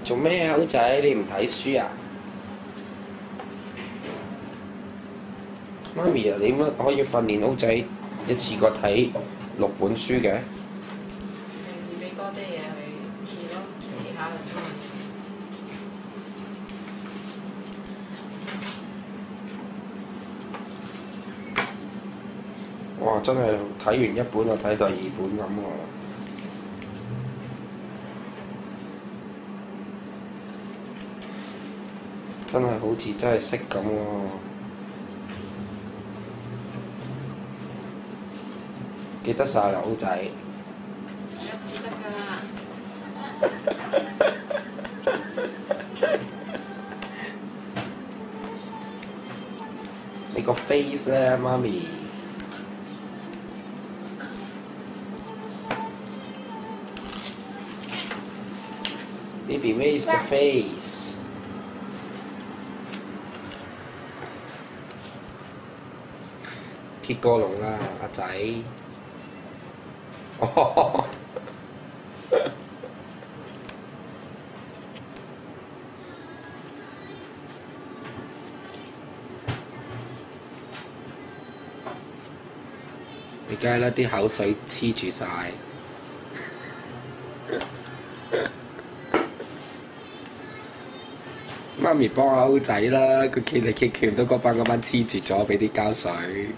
做咩啊，好仔？你唔睇書啊？媽咪啊，你點解可以訓練好仔一次過睇6本書嘅？平時俾多啲嘢佢揭咯，揭下就中意。哇！真係睇完一本就睇第二本咁喎。真係好似真係識咁喎。記得晒啦，好仔。一次得㗎啦。你個 face 咧，媽咪。Baby, where is the face? 揭過籠啦，阿仔。哦。你梗係啦，啲口水黐住晒。媽咪幫下歐仔啦，佢揭嚟揭唔到嗰班黐住咗，俾啲膠水。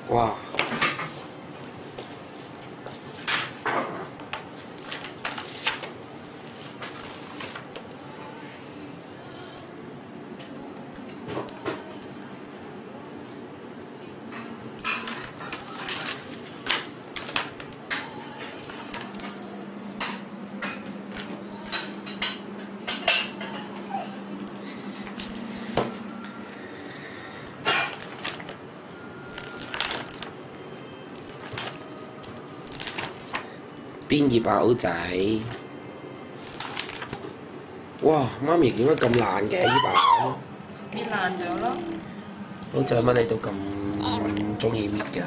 哇！邊頁啊，歐仔？哇！媽咪點解咁爛嘅呢把？搣爛咗咯。歐仔乜你都咁中意搣嘅？